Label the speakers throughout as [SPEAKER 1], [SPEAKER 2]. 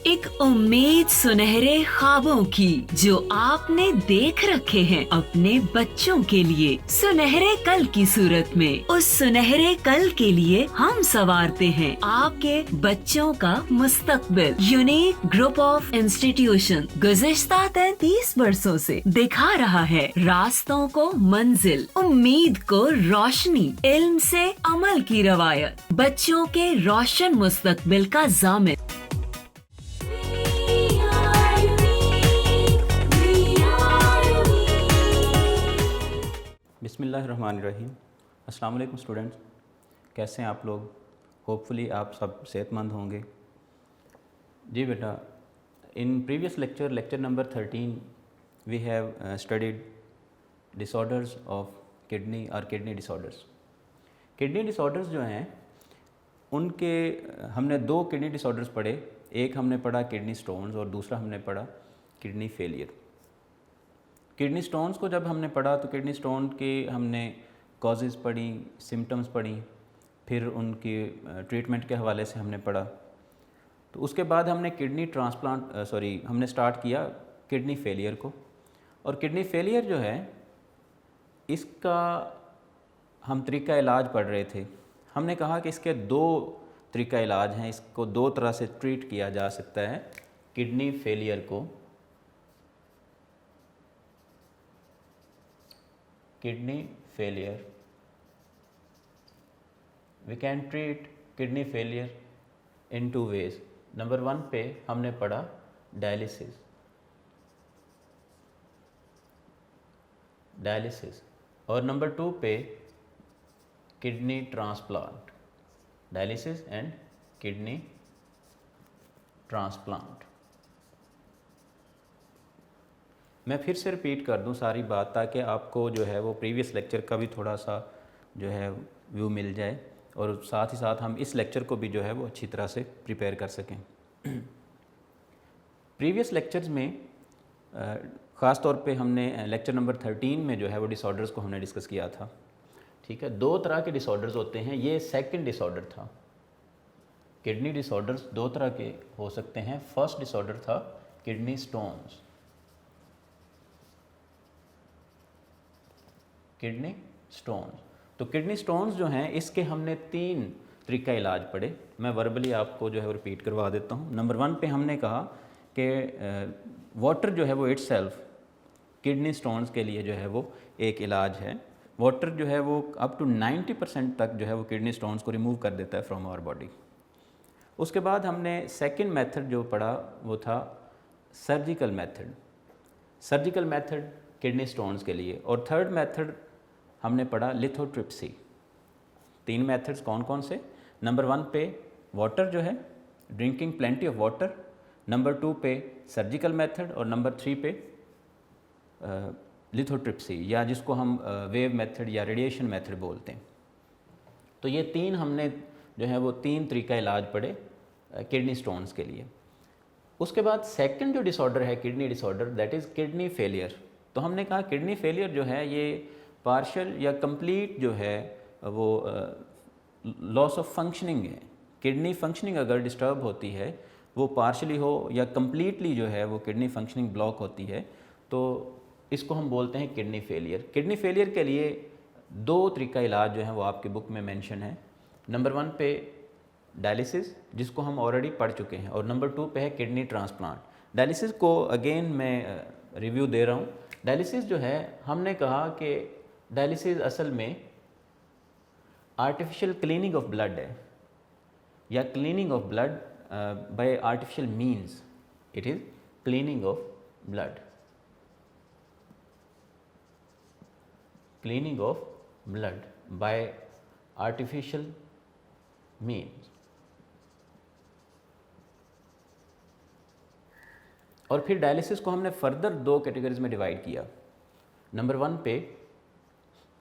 [SPEAKER 1] एक उम्मीद सुनहरे ख्वाबों की जो आपने देख रखे हैं अपने बच्चों के लिए, सुनहरे कल की सूरत में। उस सुनहरे कल के लिए हम संवारते हैं आपके बच्चों का मुस्तकबिल। यूनिक ग्रुप ऑफ इंस्टीट्यूशन गुज़िश्ता 33 वर्षों से दिखा रहा है रास्तों को मंजिल, उम्मीद को रोशनी, इल्म से अमल की रवायत, बच्चों के रोशन मुस्तकबिल का ज़ामिन।
[SPEAKER 2] बिस्मिल्लाहिर्रहमानिर्रहीम। अस्सलाम वालेकुम स्टूडेंट्स, कैसे हैं आप लोग? होपफुली आप सब सेहतमंद होंगे। जी बेटा, in previous lecture number 13 we have studied disorders of kidney और किडनी डिसऑर्डर्स। किडनी डिसऑर्डर्स जो हैं उनके हमने दो किडनी डिसऑर्डर्स पढ़े। एक हमने पढ़ा किडनी स्टोन्स और दूसरा हमने पढ़ा किडनी फेलियर। किडनी स्टोन्स को जब हमने पढ़ा तो किडनी स्टोन के हमने कॉजेज़ पढ़ी, सिम्टम्स पढ़ी, फिर उनकी ट्रीटमेंट के हवाले से हमने पढ़ा। तो उसके बाद हमने किडनी ट्रांसप्लांट हमने स्टार्ट किया किडनी फेलियर को। और किडनी फेलियर जो है इसका हम तरीका इलाज पढ़ रहे थे। हमने कहा कि इसके दो तरीका इलाज हैं, इसको दो तरह से ट्रीट किया जा सकता है। किडनी फेलियर को kidney failure we can treat kidney failure in two ways. Number 1 पे हमने पढ़ा डायलिसिस और नंबर 2 पे kidney transplant, dialysis and kidney transplant. मैं फिर से रिपीट कर दूं सारी बात ताकि आपको जो है वो प्रीवियस लेक्चर का भी थोड़ा सा जो है व्यू मिल जाए और साथ ही साथ हम इस लेक्चर को भी जो है वो अच्छी तरह से प्रिपेयर कर सकें। प्रीवियस लेक्चर्स में ख़ास तौर पे हमने लेक्चर नंबर 13 में जो है वो डिसऑर्डर्स को हमने डिस्कस किया था। ठीक है, दो तरह के डिसऑर्डर्स होते हैं। ये सेकंड डिसऑर्डर था। किडनी डिसऑर्डर्स दो तरह के हो सकते हैं। फर्स्ट डिसऑर्डर था किडनी स्टोन्स। किडनी स्टोन्स, तो किडनी स्टोन्स जो हैं इसके हमने 3 तरीका इलाज पढ़े। मैं वर्बली आपको जो है वो रिपीट करवा देता हूँ। नंबर 1 पे हमने कहा कि वाटर जो है वो इटसेल्फ किडनी स्टोन्स के लिए जो है वो एक इलाज है। वाटर जो है वो अप टू 90% तक जो है वो किडनी स्टोन्स को रिमूव कर देता है फ्रॉम आवर बॉडी। उसके बाद हमने सेकंड मेथड जो पढ़ा वो था surgical method. Surgical method kidney stones के लिए। और थर्ड मेथड हमने पढ़ा लिथोट्रिप्सी। 3 मेथड्स कौन कौन से? नंबर 1 पे वाटर जो है, drinking plenty of water. Number 2 पे सर्जिकल मेथड और नंबर 3 पे लिथोट्रिप्सी या जिसको हम वेव मेथड या रेडिएशन मेथड बोलते हैं। तो ये 3 हमने जो है वो 3 तरीका इलाज पढ़े किडनी स्टोन्स के लिए। उसके बाद सेकंड जो डिसऑर्डर है kidney disorder, that is kidney failure. तो हमने कहा किडनी फेलियर जो है ये पार्शियल या कंप्लीट जो है वो लॉस ऑफ फंक्शनिंग है। किडनी फंक्शनिंग अगर डिस्टर्ब होती है, वो पार्शियली हो या कंप्लीटली जो है वो किडनी फंक्शनिंग ब्लॉक होती है, तो इसको हम बोलते हैं किडनी फेलियर। किडनी फेलियर के लिए 2 तरीका इलाज जो है वो आपकी बुक में मेंशन है। नंबर 1 पे डायलिसिस, जिसको हम ऑलरेडी पढ़ चुके हैं, और नंबर 2 पे है किडनी ट्रांसप्लांट। डायलिसिस को अगेन मैं रिव्यू दे रहा हूँ। डायलिसिस जो है हमने कहा कि डायलिसिस असल में आर्टिफिशियल क्लीनिंग ऑफ ब्लड है या cleaning of blood bye artificial means. It is cleaning of blood, cleaning of blood bye artificial means. और फिर डायलिसिस को हमने फर्दर 2 कैटेगरीज में डिवाइड किया। नंबर 1 पे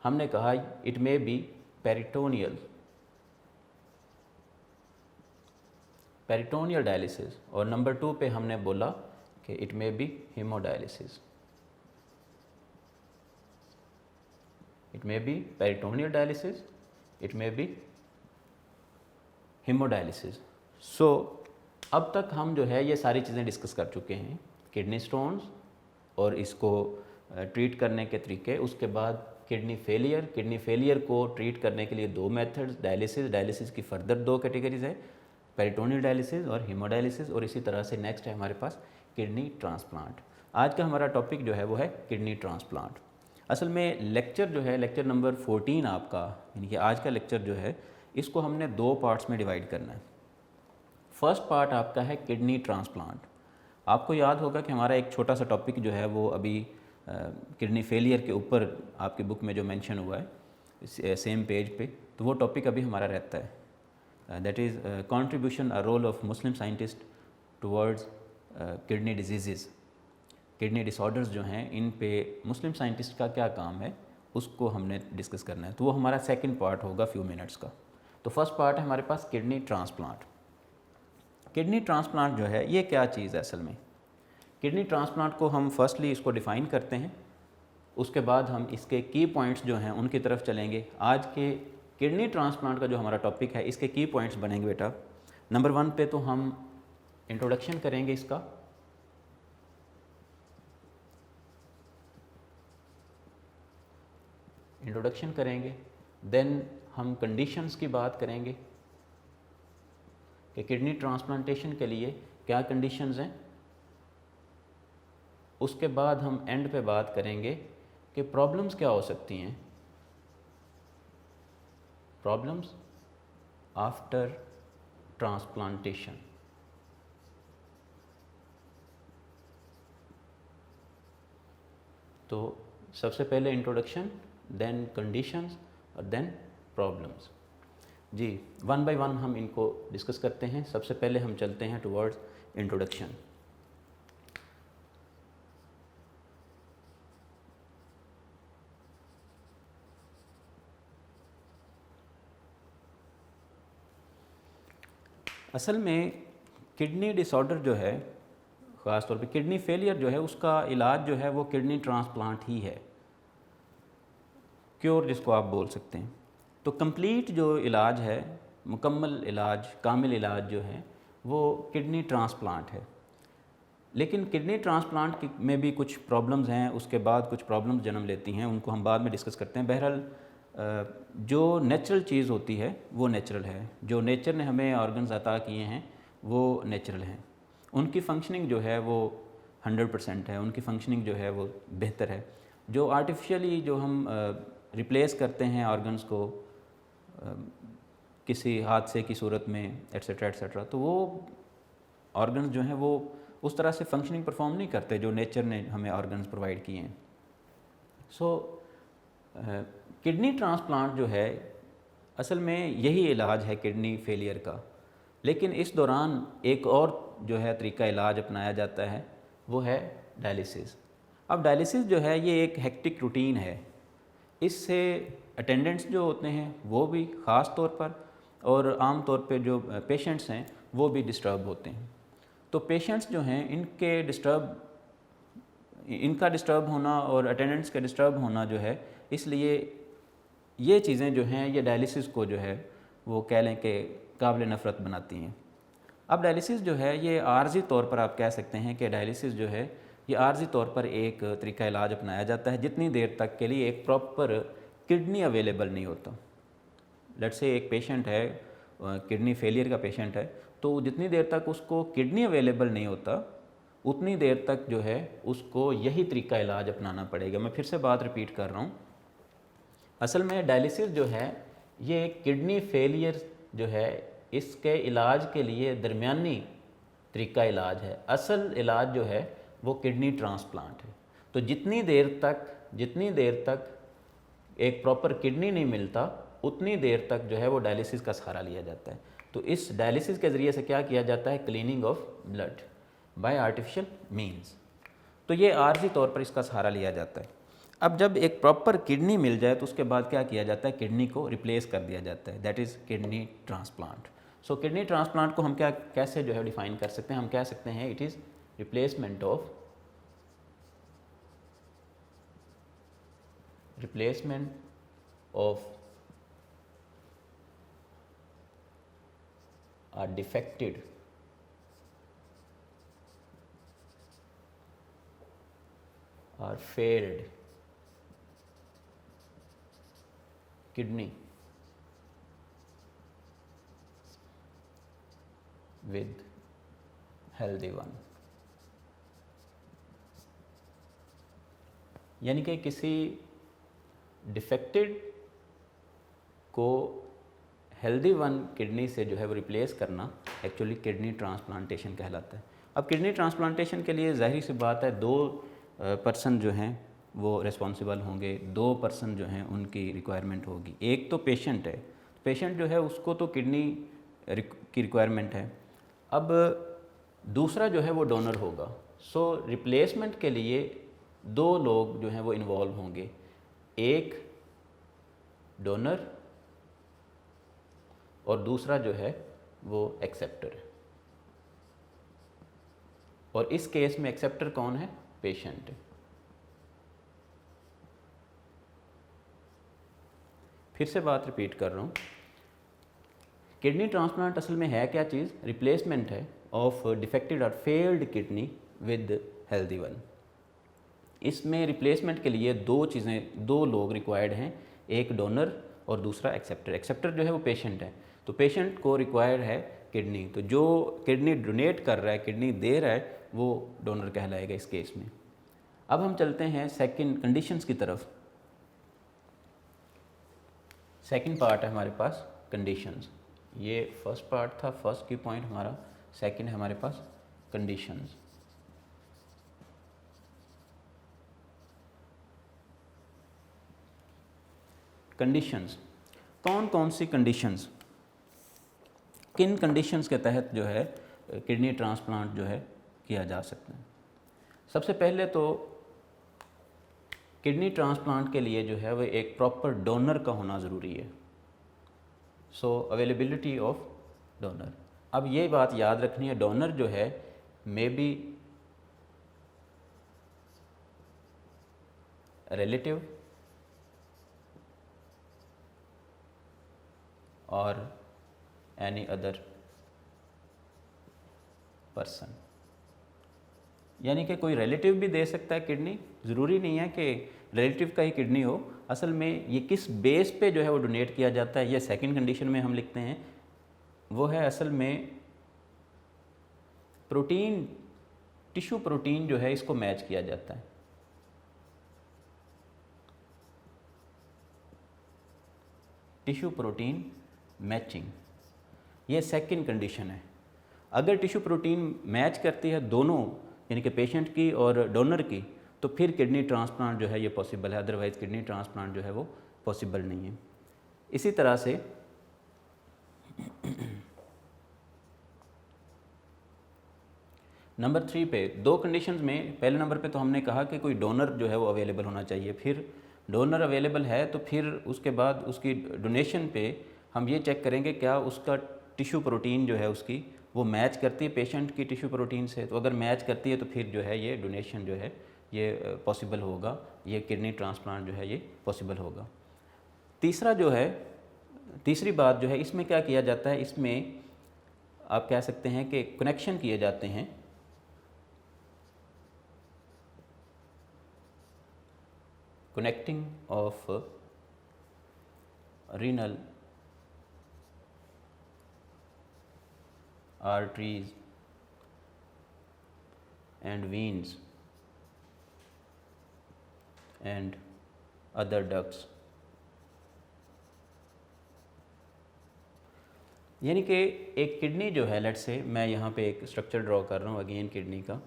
[SPEAKER 2] हमने कहा it may be peritoneal dialysis, और नंबर 2 पे हमने बोला कि it may be haemodialysis. It may be peritoneal dialysis, it may be hemodialysis. So अब तक हम जो है ये सारी चीज़ें डिस्कस कर चुके हैं, किडनी स्टोन्स और इसको ट्रीट करने के तरीके। उसके बाद किडनी फेलियर को ट्रीट करने के लिए 2 मेथड्स, डायलिसिस की फर्दर 2 कैटेगरीज है, पेरिटोनियल डायलिसिस और हीमोडायलिसिस, और इसी तरह से नेक्स्ट है हमारे पास किडनी ट्रांसप्लांट। आज का हमारा टॉपिक जो है वो है किडनी ट्रांसप्लांट। असल में लेक्चर जो है, लेक्चर नंबर 14 आपका, यानी कि आज का लेक्चर जो है, इसको हमने 2 पार्ट्स में डिवाइड करना है। फर्स्ट पार्ट आपका है किडनी ट्रांसप्लांट। आपको याद होगा कि हमारा एक छोटा सा टॉपिक जो है वो अभी किडनी फेलियर के ऊपर आपकी बुक में जो मेंशन हुआ है सेम पेज पे, तो वो टॉपिक अभी हमारा रहता है, that is contribution a role of Muslim scientist towards kidney disease. Kidney disorders जो हैं इन पे मुस्लिम साइंटिस्ट का क्या काम है, उसको हमने डिस्कस करना है। तो वो हमारा सेकंड पार्ट होगा फ्यू मिनट्स का। तो फर्स्ट पार्ट है हमारे पास किडनी ट्रांसप्लांट। किडनी ट्रांसप्लांट जो है ये क्या चीज़ है असल में? किडनी ट्रांसप्लांट को हम फर्स्टली इसको डिफ़ाइन करते हैं, उसके बाद हम इसके की पॉइंट्स जो हैं उनकी तरफ चलेंगे। आज के किडनी ट्रांसप्लांट का जो हमारा टॉपिक है, इसके की पॉइंट्स बनेंगे बेटा। नंबर 1 पे तो हम इंट्रोडक्शन करेंगे इसका, देन हम कंडीशंस की बात करेंगे कि किडनी ट्रांसप्लांटेशन के लिए क्या कंडीशंस हैं। उसके बाद हम एंड पे बात करेंगे कि प्रॉब्लम्स क्या हो सकती हैं, प्रॉब्लम्स आफ्टर ट्रांसप्लांटेशन। तो सबसे पहले इंट्रोडक्शन, देन कंडीशंस और देन प्रॉब्लम्स। जी, 1 बाय 1 हम इनको डिस्कस करते हैं। सबसे पहले हम चलते हैं टुवर्ड्स इंट्रोडक्शन। असल में किडनी डिसऑर्डर जो है, ख़ास तौर पे किडनी फेलियर जो है, उसका इलाज जो है वो किडनी ट्रांसप्लांट ही है, क्योर जिसको आप बोल सकते हैं। तो कंप्लीट जो इलाज है, मुकम्मल इलाज, कामिल इलाज जो है वो किडनी ट्रांसप्लांट है। लेकिन किडनी ट्रांसप्लांट में भी कुछ प्रॉब्लम्स हैं, उसके बाद कुछ प्रॉब्लम्स जन्म लेती हैं, उनको हम बाद में डिस्कस करते हैं। बहरहाल जो नेचुरल चीज़ होती है वो नेचुरल है, जो नेचर ने हमें ऑर्गन्स अता किए हैं वो नेचुरल हैं, उनकी फंक्शनिंग जो है वो 100% है, उनकी फंक्शनिंग जो है वो बेहतर है। जो आर्टिफिशियली जो हम रिप्लेस करते हैं ऑर्गन्स को किसी हादसे की सूरत में एट्सेट्रा एट्सेट्रा, तो वो ऑर्गन्स जो हैं वो उस तरह से फंक्शनिंग परफॉर्म नहीं करते जो नेचर ने हमें ऑर्गन्स प्रोवाइड किए हैं। सो किडनी ट्रांसप्लांट जो है असल में यही इलाज है किडनी फेलियर का। लेकिन इस दौरान एक और जो है तरीका इलाज अपनाया जाता है, वो है डायलिसिस। अब डायलिसिस जो है ये एक हेक्टिक रूटीन है, इससे अटेंडेंट्स जो होते हैं वो भी ख़ास तौर पर, और आम तौर पे जो पेशेंट्स हैं वो भी डिस्टर्ब होते हैं। तो पेशेंट्स जो हैं इनका डिस्टर्ब होना और अटेंडेंट्स का डिस्टर्ब होना जो है, इसलिए ये चीज़ें जो हैं ये डायलिसिस को जो है वो कह लें कि काबिल नफ़रत बनाती हैं। अब डायलिसिस जो है ये आर्जी तौर पर आप कह सकते हैं कि डायलिसिस जो है ये आर्जी तौर पर एक तरीका इलाज अपनाया जाता है जितनी देर तक के लिए एक प्रॉपर किडनी अवेलेबल नहीं होता। लेट्स से एक पेशेंट है, किडनी फेलियर का पेशेंट है, तो जितनी देर तक उसको किडनी अवेलेबल नहीं होता उतनी देर तक जो है उसको यही तरीका इलाज अपनाना पड़ेगा। मैं फिर से बात रिपीट कर रहा हूँ, असल में डायलिसिस जो है ये किडनी फेलियर जो है इसके इलाज के लिए दरमियानी तरीका इलाज है। असल इलाज जो है वो किडनी ट्रांसप्लांट है। तो जितनी देर तक एक प्रॉपर किडनी नहीं मिलता उतनी देर तक जो है वो डायलिसिस का सहारा लिया जाता है। तो इस डायलिसिस के ज़रिए से क्या किया जाता है, cleaning of blood bye artificial means. तो ये आर्जी तौर पर इसका सहारा लिया जाता है। अब जब एक प्रॉपर किडनी मिल जाए तो उसके बाद क्या किया जाता है, किडनी को रिप्लेस कर दिया जाता है, that is kidney transplant. So kidney transplant को हम कैसे जो है डिफ़ाइन कर सकते हैं, हम कह सकते हैं it is replacement of a defected or failed kidney with healthy one। यानी कि किसी डिफेक्टेड को हेल्दी वन किडनी से जो है वो रिप्लेस करना एक्चुअली किडनी ट्रांसप्लांटेशन कहलाता है। अब किडनी ट्रांसप्लांटेशन के लिए ज़ाहिर सी बात है 2 पर्सन जो हैं वो रिस्पॉन्सिबल होंगे, 2 पर्सन जो हैं उनकी रिक्वायरमेंट होगी। एक तो पेशेंट है, पेशेंट जो है उसको तो किडनी की रिक्वायरमेंट है। अब दूसरा जो है वो डोनर होगा। सो रिप्लेसमेंट के लिए 2 लोग जो हैं वो इन्वॉल्व होंगे, एक डोनर और दूसरा जो है वो एक्सेप्टर है। और इस केस में एक्सेप्टर कौन है? पेशेंट है। फिर से बात रिपीट कर रहा हूँ, किडनी ट्रांसप्लांट असल में है क्या चीज़? रिप्लेसमेंट है ऑफ डिफेक्टेड और failed kidney with healthy one. इसमें रिप्लेसमेंट के लिए 2 चीज़ें, 2 लोग रिक्वायर्ड हैं, एक डोनर और दूसरा एक्सेप्टर। एक्सेप्टर जो है वो पेशेंट है, तो पेशेंट को रिक्वायर्ड है किडनी, तो जो किडनी डोनेट कर रहा है, किडनी दे रहा है, वो डोनर कहलाएगा इस केस में। अब हम चलते हैं सेकंड कंडीशंस की तरफ। सेकंड पार्ट है हमारे पास कंडीशंस। ये फर्स्ट पार्ट था, फर्स्ट की पॉइंट हमारा। सेकंड है हमारे पास कंडीशंस। कंडीशंस, कौन कौन सी कंडीशंस, किन कंडीशंस के तहत जो है किडनी ट्रांसप्लांट जो है किया जा सकता है? सबसे पहले तो किडनी ट्रांसप्लांट के लिए जो है वो एक प्रॉपर डोनर का होना ज़रूरी है। सो अवेलेबिलिटी ऑफ डोनर। अब ये बात याद रखनी है, डोनर जो है मे बी रिलेटिव और एनी अदर पर्सन। यानी कि कोई रिलेटिव भी दे सकता है किडनी, ज़रूरी नहीं है कि रिलेटिव का ही किडनी हो। असल में ये किस बेस पे जो है वो डोनेट किया जाता है, ये सेकंड कंडीशन में हम लिखते हैं, वो है असल में प्रोटीन, टिश्यू प्रोटीन जो है इसको मैच किया जाता है। टिश्यू प्रोटीन मैचिंग, ये सेकंड कंडीशन है। अगर टिश्यू प्रोटीन मैच करती है दोनों, यानी कि पेशेंट की और डोनर की, तो फिर किडनी ट्रांसप्लांट जो है ये पॉसिबल है, अदरवाइज़ किडनी ट्रांसप्लांट जो है वो पॉसिबल नहीं है। इसी तरह से नंबर 3 पे 2 कंडीशंस में, पहले नंबर पे तो हमने कहा कि कोई डोनर जो है वो अवेलेबल होना चाहिए। फिर डोनर अवेलेबल है तो फिर उसके बाद उसकी डोनेशन पे हम ये चेक करेंगे क्या उसका टिश्यू प्रोटीन जो है उसकी वो मैच करती है पेशेंट की टिश्यू प्रोटीन से। तो अगर मैच करती है तो फिर जो है ये डोनेशन जो है ये पॉसिबल होगा, ये किडनी ट्रांसप्लांट जो है ये पॉसिबल होगा। तीसरा जो है, तीसरी बात जो है, इसमें क्या किया जाता है, इसमें आप कह सकते हैं कि कनेक्शन किए जाते हैं connecting of renal arteries and veins and other ducts। यानी कि एक किडनी जो है, लेट से मैं यहाँ पे एक स्ट्रक्चर ड्रॉ कर रहा हूँ अगेन किडनी का।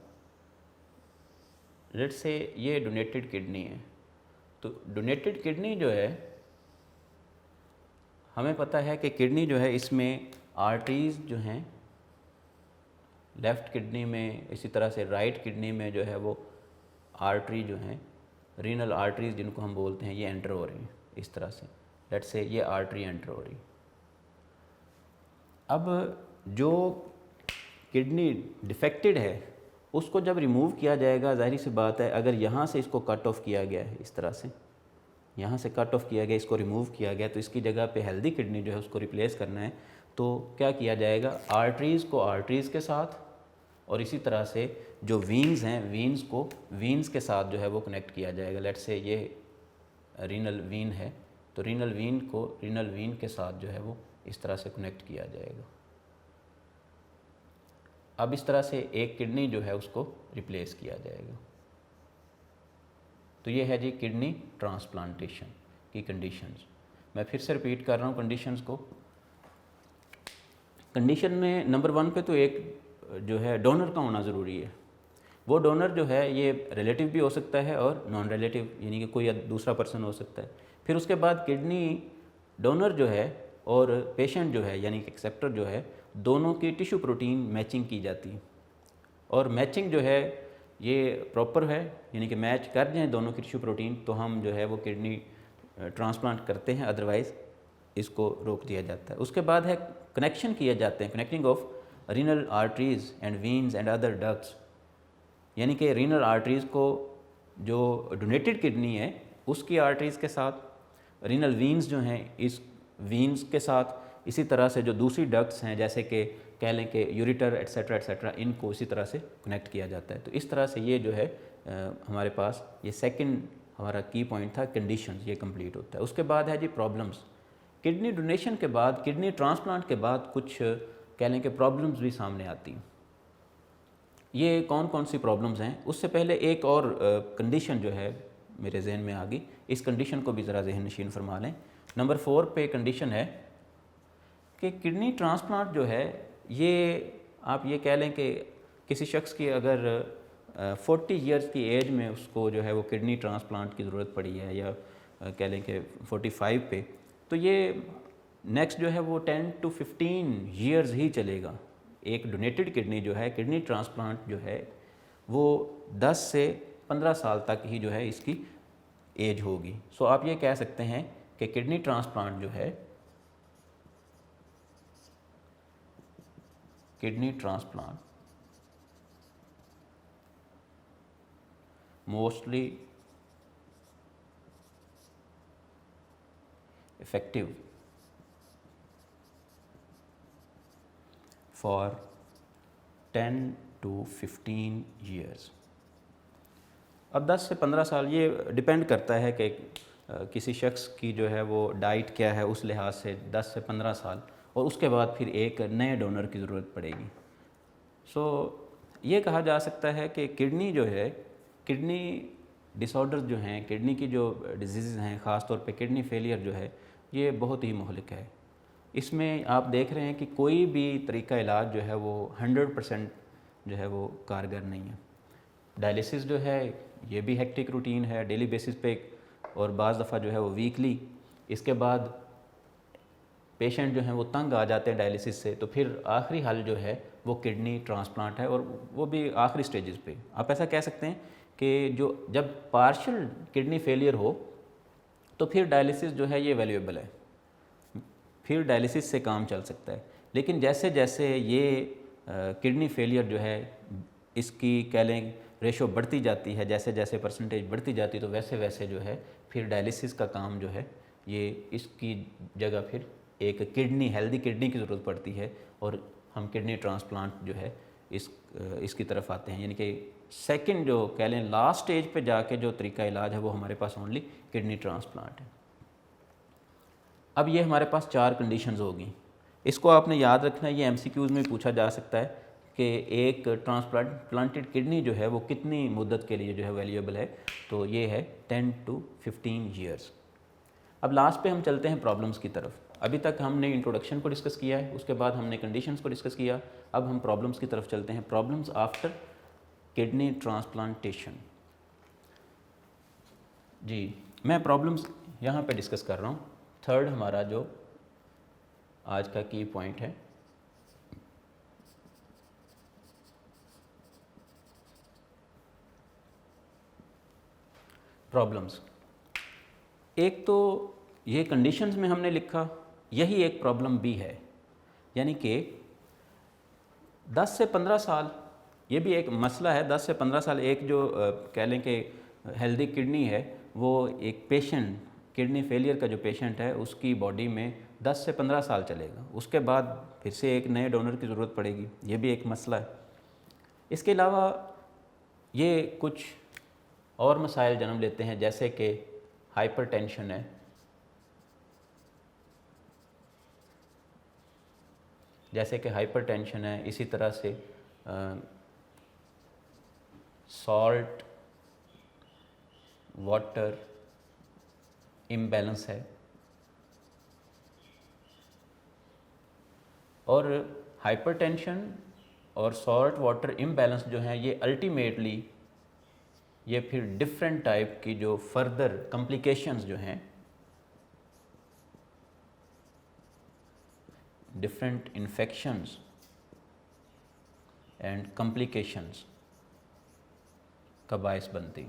[SPEAKER 2] लेट से ये डोनेटेड किडनी है, तो डोनेटेड किडनी जो है हमें पता है कि किडनी जो है इसमें आर्टरीज़ जो हैं लेफ़्ट किडनी में, इसी तरह से राइट किडनी में जो है वो आर्टरी जो हैं, रीनल आर्टरीज़ जिनको हम बोलते हैं, ये एंटर हो रही हैं इस तरह से। लेट से ये आर्टरी एंटर हो रही। अब जो किडनी डिफेक्टेड है उसको जब रिमूव किया जाएगा, ज़ाहिर सी बात है अगर यहाँ से इसको कट ऑफ किया गया है, इस तरह से यहाँ से कट ऑफ किया गया, इसको रिमूव किया गया, तो इसकी जगह पे हेल्दी किडनी जो है उसको रिप्लेस करना है, तो क्या किया जाएगा, आर्टरीज़ को आर्टरीज़ के साथ और इसी तरह से जो वीन्स हैं, वीन्स को वीन्स के साथ जो है वो कनेक्ट किया जाएगा। लेट्स से ये रीनल वीन है, तो रीनल वीन को रीनल वीन के साथ जो है वो इस तरह से कनेक्ट किया जाएगा। अब इस तरह से एक किडनी जो है उसको रिप्लेस किया जाएगा। तो ये है जी किडनी ट्रांसप्लांटेशन की कंडीशंस। मैं फिर से रिपीट कर रहा हूँ कंडीशंस को। कंडीशन में नंबर 1 पे तो एक जो है डोनर का होना ज़रूरी है। वो डोनर जो है ये रिलेटिव भी हो सकता है और नॉन रिलेटिव, यानी कि कोई दूसरा पर्सन हो सकता है। फिर उसके बाद किडनी डोनर जो है और पेशेंट जो है यानी कि एक्सेप्टर जो है, दोनों की टिश्यू प्रोटीन मैचिंग की जाती है। और मैचिंग जो है ये प्रॉपर है, यानी कि मैच कर जाएँ दोनों की टिश्यू प्रोटीन तो हम जो है वो किडनी ट्रांसप्लांट करते हैं, अदरवाइज़ इसको रोक दिया जाता है। उसके बाद है कनेक्शन किए जाते हैं, connecting of renal arteries and veins and other ducts, यानी कि रीनल आर्टरीज़ को जो डोनेटेड किडनी है उसकी आर्टरीज़ के साथ, रीनल वीन्स जो हैं इस वीन्स के साथ, इसी तरह से जो दूसरी डक्ट्स हैं जैसे कि कह लें कि यूरिटर एट्सेट्रा, इनको इसी तरह से कनेक्ट किया जाता है। तो इस तरह से ये जो है हमारे पास ये सेकंड हमारा की पॉइंट था, कंडीशंस, ये कंप्लीट होता है। उसके बाद है जी प्रॉब्लम्स। किडनी डोनेशन के बाद, किडनी ट्रांसप्लांट के बाद कुछ कह लें कि प्रॉब्लम्स भी सामने आती हैं। ये कौन कौन सी प्रॉब्लम्स हैं, उससे पहले एक और कंडीशन जो है मेरे जहन में आ गई, इस कंडीशन को भी ज़रा जहन नशीन फरमा लें। नंबर 4 पे कंडीशन है कि किडनी ट्रांसप्लांट जो है ये आप ये कह लें कि किसी शख्स की अगर 40 इयर्स की एज में उसको जो है वो किडनी ट्रांसप्लांट की ज़रूरत पड़ी है, या कह लें कि 45 पे, तो ये नेक्स्ट जो है वो 10 to 15 ईयर्स ही चलेगा। एक डोनेटेड किडनी जो है, किडनी ट्रांसप्लांट जो है वो 10 से 15 साल तक ही जो है इसकी एज होगी। सो आप ये कह सकते हैं कि किडनी ट्रांसप्लांट जो है, kidney transplant mostly effective for 10 to 15 years. अब 10 से 15 साल ये डिपेंड करता है कि किसी शख्स की जो है वो डाइट क्या है, उस लिहाज से 10 से 15 साल, और उसके बाद फिर एक नए डोनर की ज़रूरत पड़ेगी। सो ये कहा जा सकता है कि किडनी जो है, किडनी डिसऑर्डर्स जो हैं, किडनी की जो डिजीज़ हैं, ख़ास तौर पे किडनी फेलियर जो है, ये बहुत ही मुहलिक है। इसमें आप देख रहे हैं कि कोई भी तरीका इलाज जो है वो 100% जो है वो कारगर नहीं है। डायलिसिस जो है ये भी हेक्टिक रूटीन है, डेली बेसिस पे, और बाज़ दफ़ा जो है वो वीकली। इसके बाद पेशेंट जो हैं वो तंग आ जाते हैं डायलिसिस से, तो फिर आखिरी हल जो है वो किडनी ट्रांसप्लांट है, और वो भी आखिरी स्टेजेस पे। आप ऐसा कह सकते हैं कि जो जब पार्शियल किडनी फेलियर हो तो फिर डायलिसिस जो है ये वैल्यूएबल है, फिर डायलिसिस से काम चल सकता है। लेकिन जैसे जैसे ये किडनी फेलियर जो है इसकी कह लें रेशो बढ़ती जाती है, जैसे जैसे परसेंटेज बढ़ती जाती है, तो वैसे वैसे जो है फिर डायलिसिस का काम जो है ये इसकी जगह फिर एक किडनी, हेल्दी किडनी की ज़रूरत पड़ती है, और हम किडनी ट्रांसप्लांट जो है इसकी तरफ आते हैं। यानी कि सेकंड जो कह लें लास्ट स्टेज पे जाके जो तरीका इलाज है वो हमारे पास ओनली किडनी ट्रांसप्लांट है। अब ये हमारे पास 4 कंडीशंस होगी, इसको आपने याद रखना है। ये MCQs में पूछा जा सकता है कि एक ट्रांसप्लांटेड किडनी जो है वो कितनी मुद्दत के लिए जो है वैल्यूएबल है, तो ये है 10 to 15 ईयर्स। अब लास्ट पे हम चलते हैं प्रॉब्लम्स की तरफ। अभी तक हमने इंट्रोडक्शन को डिस्कस किया है, उसके बाद हमने कंडीशंस को डिस्कस किया, अब हम प्रॉब्लम्स की तरफ चलते हैं। Problems after kidney transplantation. जी, मैं प्रॉब्लम्स यहाँ पे डिस्कस कर रहा हूँ। थर्ड हमारा जो आज का की पॉइंट है, प्रॉब्लम्स। एक तो ये कंडीशंस में हमने लिखा, यही एक प्रॉब्लम भी है, यानी कि 10 से 15 साल ये भी एक मसला है। 10 से 15 साल एक जो कह लें कि हेल्दी किडनी है, वो एक पेशेंट, किडनी फेलियर का जो पेशेंट है उसकी बॉडी में 10 से 15 साल चलेगा, उसके बाद फिर से एक नए डोनर की ज़रूरत पड़ेगी, ये भी एक मसला है। इसके अलावा ये कुछ और मसाइल जन्म लेते हैं, जैसे कि हाइपरटेंशन है, इसी तरह से सॉल्ट वाटर इम्बैलेंस है। और हाइपरटेंशन और सॉल्ट वाटर इम्बैलेंस जो हैं ये अल्टीमेटली ये फिर डिफरेंट टाइप की जो फर्दर कॉम्प्लिकेशंस जो हैं, डिफरेंट इन्फेक्शंस एंड कॉम्प्लिकेशंस का बायस बनती।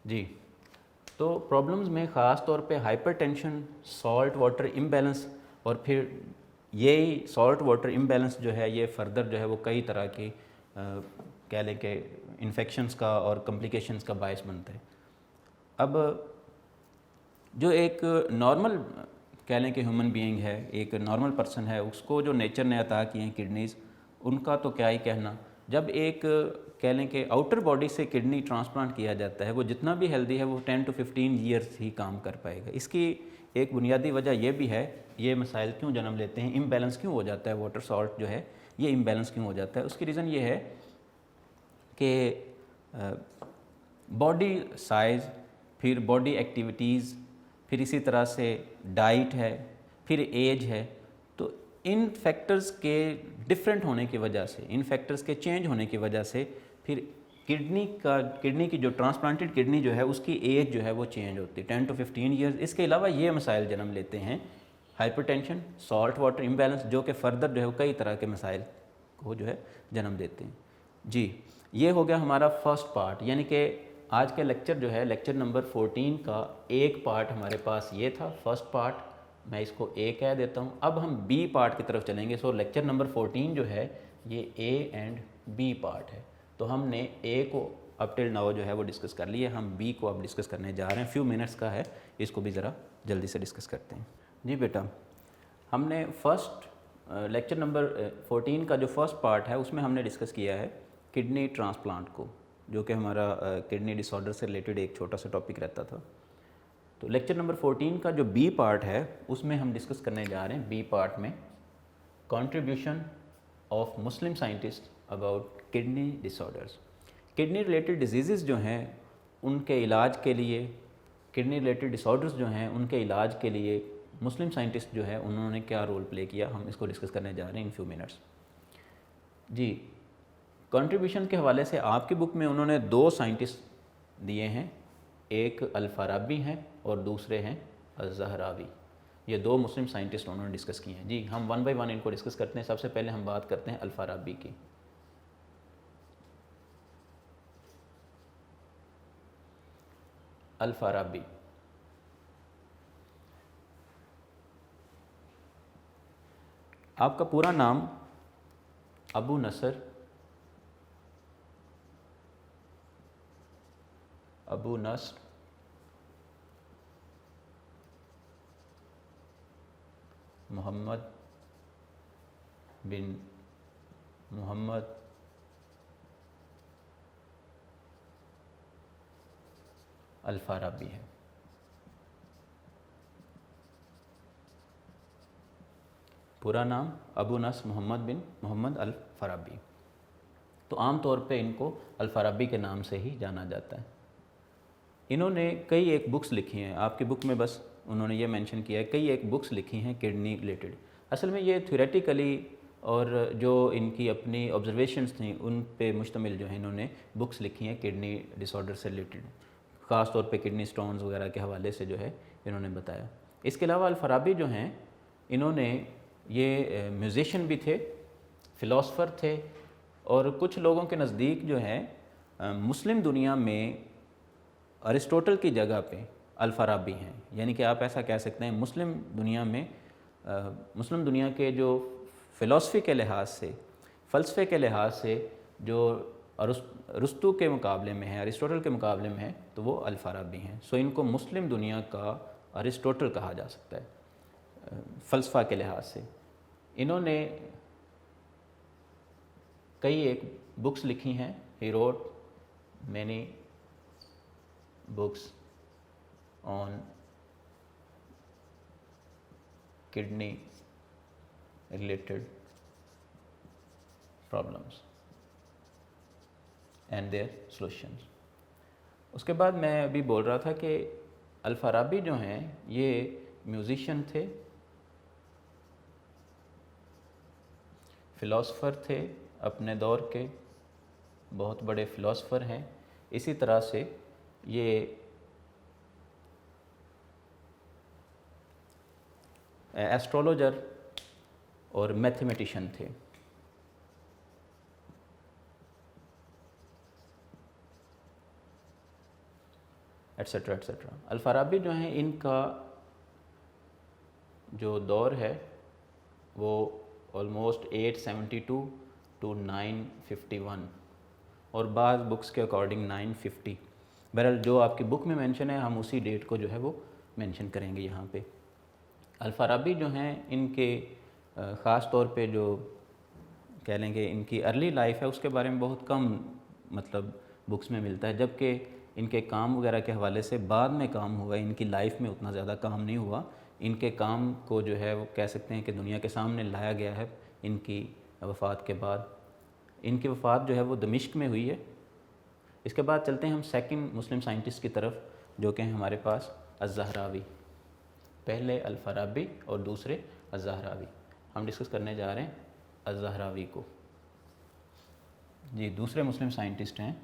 [SPEAKER 2] जी, तो प्रॉब्लम्स में ख़ास तौर पे हाइपरटेंशन, सॉल्ट वाटर इम्बैलेंस, और फिर यही सॉल्ट वाटर इम्बैलेंस जो है ये फर्दर जो है वो कई तरह की कह लें कि इन्फेक्शंस का और कॉम्प्लिकेशंस का बायस बनता है। अब जो एक नॉर्मल कह लें कि ह्यूमन बीइंग है, एक नॉर्मल पर्सन है, उसको जो नेचर ने अता किए हैं किडनीज़, उनका तो क्या ही कहना। जब एक कह लें कि आउटर बॉडी से किडनी ट्रांसप्लांट किया जाता है, वो जितना भी हेल्दी है वो 10 to 15 ईयर्स ही काम कर पाएगा। इसकी एक बुनियादी वजह यह भी है, ये मसाइल क्यों जन्म लेते हैं, इम्बैलेंस क्यों हो जाता है, वाटर सॉल्ट जो है ये इम्बैलेंस क्यों हो जाता है। उसकी रीज़न ये है कि बॉडी साइज़, फिर बॉडी एक्टिविटीज़, फिर इसी तरह से डाइट है, फिर एज है। तो इन फैक्टर्स के डिफरेंट होने की वजह से, इन फैक्टर्स के चेंज होने की वजह से फिर किडनी की जो ट्रांसप्लांटेड किडनी जो है उसकी एज जो है वो चेंज होती है 10 to 15 ईयर्स। इसके अलावा ये मसाइल जन्म लेते हैं, हाइपरटेंशन, सॉल्ट वाटर इम्बैलेंस, जो कि फ़र्दर जो है कई तरह के मसाइल को जो है जन्म देते हैं। जी, ये हो गया हमारा फर्स्ट पार्ट, यानी कि आज के लेक्चर जो है लेक्चर नंबर 14 का एक पार्ट हमारे पास ये था, फर्स्ट पार्ट, मैं इसको ए कह देता हूँ। अब हम बी पार्ट की तरफ चलेंगे। सो लेक्चर नंबर 14 जो है ये ए एंड बी पार्ट है। तो हमने ए को अप टिल नाउ जो है वो डिस्कस कर लिया, हम बी को अब डिस्कस करने जा रहे हैं। फ्यू मिनट्स का है, इसको भी ज़रा जल्दी से डिस्कस करते हैं। जी बेटा, हमने फर्स्ट लेक्चर नंबर 14 का जो फर्स्ट पार्ट है उसमें हमने डिस्कस किया है किडनी ट्रांसप्लांट को, जो कि हमारा किडनी डिसऑर्डर से रिलेटेड एक छोटा सा टॉपिक रहता था। तो लेक्चर नंबर 14 का जो बी पार्ट है उसमें हम डिस्कस करने जा रहे हैं, बी पार्ट में contribution of Muslim scientist about kidney disorders. Kidney related disease जो हैं उनके इलाज के लिए, किडनी रिलेटेड डिसऑर्डर्स जो हैं उनके इलाज के लिए मुस्लिम साइंटिस्ट जो है उन्होंने क्या रोल प्ले किया, हम इसको डिस्कस करने जा रहे हैं इन फ्यू मिनट्स। जी, कंट्रीब्यूशन के हवाले से आपकी बुक में उन्होंने दो साइंटिस्ट दिए हैं, एक अल-फ़ाराबी हैं और दूसरे हैं अज़-ज़हरावी। ये दो मुस्लिम साइंटिस्ट उन्होंने डिस्कस किए हैं। जी, हम वन बाय वन इनको डिस्कस करते हैं। सबसे पहले हम बात करते हैं अल-फ़ाराबी की। अल-फ़ाराबी आपका पूरा नाम अबू नसर मोहम्मद बिन मोहम्मद अल-फ़ाराबी है। पूरा नाम अबू नस्र मोहम्मद बिन मोहम्मद अल-फ़ाराबी। तो आम तौर पे इनको अल-फ़ाराबी के नाम से ही जाना जाता है। इन्होंने कई एक बुक्स लिखी हैं, आपकी बुक में बस उन्होंने ये मेंशन किया है, कई एक बुक्स लिखी हैं किडनी रिलेटेड। असल में ये थ्योरेटिकली और जो इनकी अपनी ऑब्जर्वेशंस थी उन पे मुश्तमिल जो है इन्होंने बुक्स लिखी हैं किडनी डिसऑर्डर से रिलेटेड, ख़ास तौर पे किडनी स्टोन्स वगैरह के हवाले से जो है इन्होंने बताया। इसके अलावा अल-फ़ाराबी जो हैं इन्होंने ये म्यूज़िशियन भी थे, फ़िलासफ़र थे, और कुछ लोगों के नज़दीक जो है मुस्लिम दुनिया में अरिस्टोटल की जगह पे अल-फ़ाराबी हैं। यानी कि आप ऐसा कह सकते हैं मुस्लिम दुनिया में मुस्लिम दुनिया के जो फ़िलासफ़ी के लिहाज से, फ़लसफ़े के लिहाज से जो अरस्तू के मुकाबले में है, अरिस्टोटल के मुकाबले में है, तो वो अल-फ़ाराबी हैं। सो इनको मुस्लिम दुनिया का अरिस्टोटल कहा जा सकता है फ़लसफ़ा के लिहाज से। इन्होंने कई एक बुक्स लिखी हैं। He wrote many books on kidney related problems and their solutions. उसके बाद मैं अभी बोल रहा था कि अल-फ़ाराबी जो हैं ये म्यूज़िशियन थे, फ़िलासफ़र थे, अपने दौर के बहुत बड़े फ़िलासफ़र हैं। इसी तरह से ये एस्ट्रोलॉजर और मैथमेटिशियन थे। Etcetera etcetera. अल-फ़ाराबी जो हैं इनका जो दौर है वो ऑलमोस्ट 872 टू 951 और बाज़ बुक्स के अकॉर्डिंग 950। बहरहाल जो आपकी बुक में मेंशन है हम उसी डेट को जो है वो मेंशन करेंगे यहाँ पे। अल-फ़ाराबी जो हैं इनके ख़ास तौर पे जो कह लेंगे इनकी अर्ली लाइफ है उसके बारे में बहुत कम मतलब बुक्स में मिलता है, जबकि इनके काम वगैरह के हवाले से बाद में काम हुआ, इनकी लाइफ में उतना ज़्यादा काम नहीं हुआ। इनके काम को जो है वो कह सकते हैं कि दुनिया के सामने लाया गया है इनकी वफ़ात के बाद। इनकी वफ़ात जो है वो दमिश्क में हुई है। इसके बाद चलते हैं हम सेकंड मुस्लिम साइंटिस्ट की तरफ जो कि हैं हमारे पास अज़्ज़हरावी। पहले अल-फ़ाराबी और दूसरे अज़्ज़हरावी। हम डिस्कस करने जा रहे हैं अज़्ज़हरावी को। जी, दूसरे मुस्लिम साइंटिस्ट हैं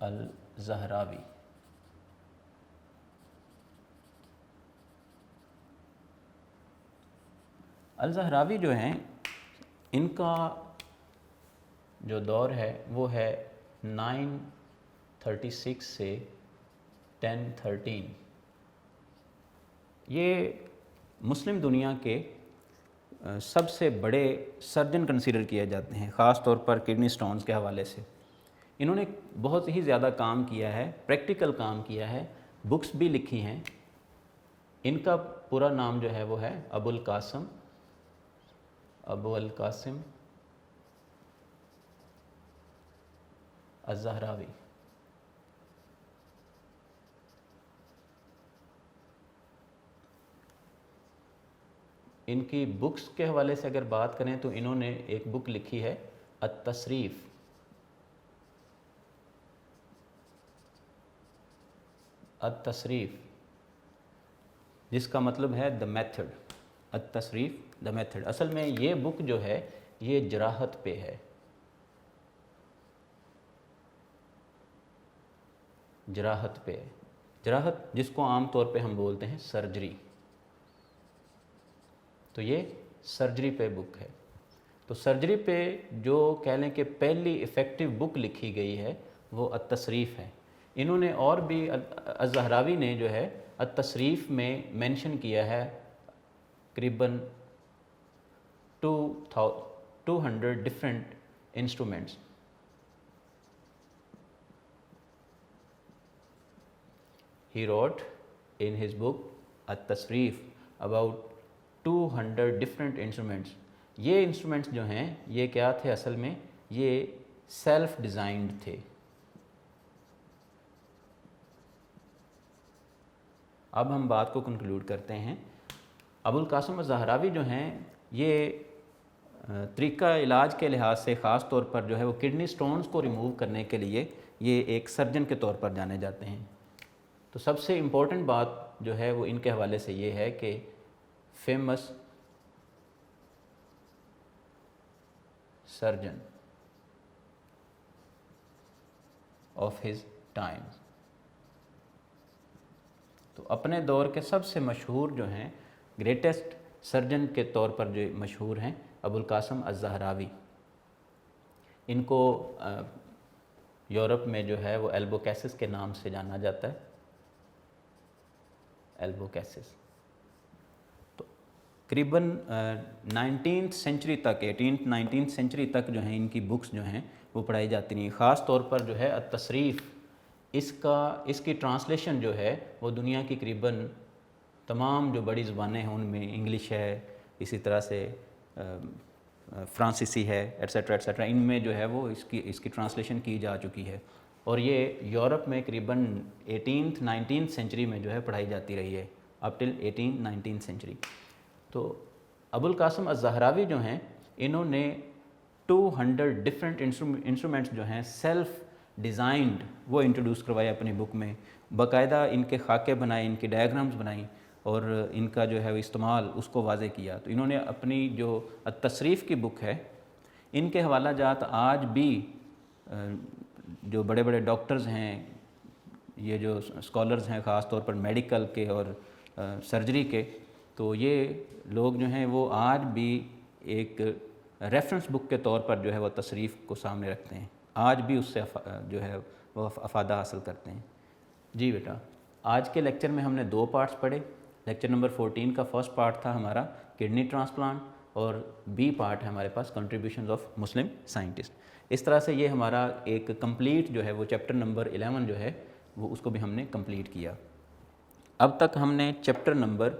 [SPEAKER 2] अल-ज़हरावी। अल-ज़हरावी जो हैं इनका जो दौर है वो है 936 से 1013। ये मुस्लिम दुनिया के सबसे बड़े सर्जन कंसीडर किए जाते हैं, ख़ास तौर पर किडनी स्टोन्स के हवाले से। इन्होंने बहुत ही ज़्यादा काम किया है, प्रैक्टिकल काम किया है, बुक्स भी लिखी हैं। इनका पूरा नाम जो है वो है अबुल कासिम अज़्ज़हरावी। इनकी बुक्स के हवाले से अगर बात करें तो इन्होंने एक बुक लिखी है अत-तसरीफ़। अत-तसरीफ़ जिसका मतलब है द मेथड। अत-तसरीफ़ द मेथड। असल में ये बुक जो है ये जराहत पे है। जराहत जिसको आम तौर पे हम बोलते हैं सर्जरी, तो ये सर्जरी पे बुक है। तो सर्जरी पे जो कह लें कि पहली इफ़ेक्टिव बुक लिखी गई है वो अत-तसरीफ़ है। इन्होंने और भी अज़्ज़हरावी ने जो है अत-तसरीफ़ में मेंशन किया है करीबन 200 different instruments. He wrote in his book at-tasrif about 200 different instruments। ये इंस्ट्रूमेंट्स जो हैं ये क्या थे असल में, ये सेल्फ डिज़ाइंड थे। अब हम बात को कंक्लूड करते हैं। अबुल कासिम अज़्ज़हरावी जो हैं ये तरीक़ा इलाज के लिहाज से ख़ास तौर पर जो है वो किडनी स्टोन्स को रिमूव करने के लिए ये एक सर्जन के तौर पर जाने जाते हैं। तो सबसे इम्पोर्टेंट बात जो है वो इनके हवाले से ये है कि famous surgeon of his times. तो अपने दौर के सबसे मशहूर जो हैं ग्रेटेस्ट सर्जन के तौर पर जो मशहूर हैं अबुल कासिम अज़्ज़हरावी। इनको यूरोप में जो है वो एल्बोकेसिस के नाम से जाना जाता है। एल्बोकेसिस। तो करीबन 19th सेंचुरी तक 18th 19th सेंचुरी तक जो हैं इनकी बुक्स जो हैं वो पढ़ाई जाती नहीं। ख़ास तौर पर जो है अत-तसरीफ़ इसकी ट्रांसलेशन जो है वो दुनिया की करीबन तमाम जो बड़ी ज़ुबानें हैं उनमें इंग्लिश है, इसी तरह से फ्रांसीसी है, एट्सेट्रा एट्सेट्रा, इनमें जो है वो इसकी ट्रांसलेशन की जा चुकी है और ये यूरोप में करीबन 18th 19th सेंचुरी में जो है पढ़ाई जाती रही है, अप टिल 18th-19th सेंचुरी। तो अबुल कासिम अज़हरावी जो हैं इन्होंने 200 डिफरेंट इंस्ट्रूमेंट्स जो हैं सेल्फ डिज़ाइंड वो इंट्रोड्यूस करवाए अपनी बुक में, बाकायदा इनके खाके बनाए, इनकी डायग्राम्स बनाई और इनका जो है वो इस्तेमाल उसको वाज़े किया। तो इन्होंने अपनी जो तसरीफ़ की बुक है, इनके हवाला जात आज भी जो बड़े बड़े डॉक्टर्स हैं, ये जो स्कॉलर्स हैं ख़ास तौर पर मेडिकल के और सर्जरी के, तो ये लोग जो हैं वो आज भी एक रेफरेंस बुक के तौर पर जो है वो तसरीफ़ को सामने रखते हैं, आज भी उससे जो है वो अफादा हासिल करते हैं। जी बेटा, आज के लेक्चर में हमने 2 पार्ट्स पढ़े। लेक्चर नंबर 14 का फर्स्ट पार्ट था हमारा किडनी ट्रांसप्लांट और बी पार्ट है हमारे पास कंट्रीब्यूशंस ऑफ मुस्लिम साइंटिस्ट। इस तरह से ये हमारा एक कंप्लीट जो है वो चैप्टर नंबर 11 जो है वो उसको भी हमने कंप्लीट किया। अब तक हमने चैप्टर नंबर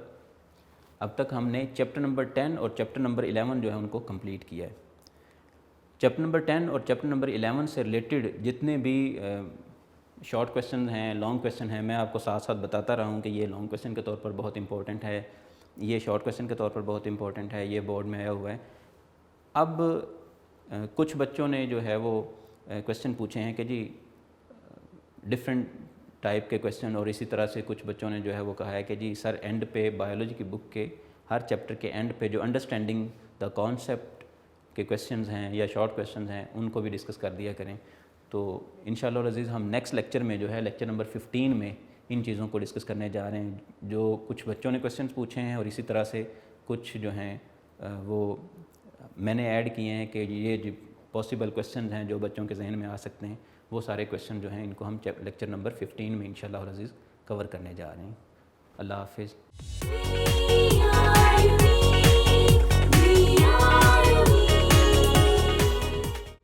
[SPEAKER 2] 10 और चैप्टर नंबर 11 जो है उनको कंप्लीट किया है। चैप्टर नंबर 10 और चैप्टर नंबर 11 से रिलेटेड जितने भी शॉर्ट क्वेश्चन हैं, लॉन्ग क्वेश्चन हैं, मैं आपको साथ साथ बताता रहा हूँ कि ये लॉन्ग क्वेश्चन के तौर पर बहुत इंपॉर्टेंट है, ये शॉर्ट क्वेश्चन के तौर पर बहुत इंपॉर्टेंट है, ये बोर्ड में आया हुआ है। अब कुछ बच्चों ने जो है वो क्वेश्चन पूछे हैं कि जी डिफरेंट टाइप के क्वेश्चन, और इसी तरह से कुछ बच्चों ने जो है वो कहा है कि जी सर एंड पे बायोलॉजी की बुक के हर चैप्टर के एंड पे जो अंडरस्टैंडिंग द कॉन्सेप्ट के क्वेश्चंस हैं या शॉर्ट क्वेश्चंस हैं उनको भी डिस्कस कर दिया करें। तो इंशाअल्लाह अज़ीज़ हम नेक्स्ट लेक्चर में जो है लेक्चर नंबर 15 में इन चीज़ों को डिस्कस करने जा रहे हैं, जो कुछ बच्चों ने क्वेश्चंस पूछे हैं और इसी तरह से कुछ जो हैं वो मैंने ऐड किए हैं कि ये जो पॉसिबल क्वेश्चन हैं जो बच्चों के जहन में आ सकते हैं, वो सारे क्वेश्चन जो हैं इनको हम लेक्चर नंबर 15 में इंशाअल्लाह अज़ीज़ कवर करने जा रहे हैं। अल्लाह हाफ़िज़।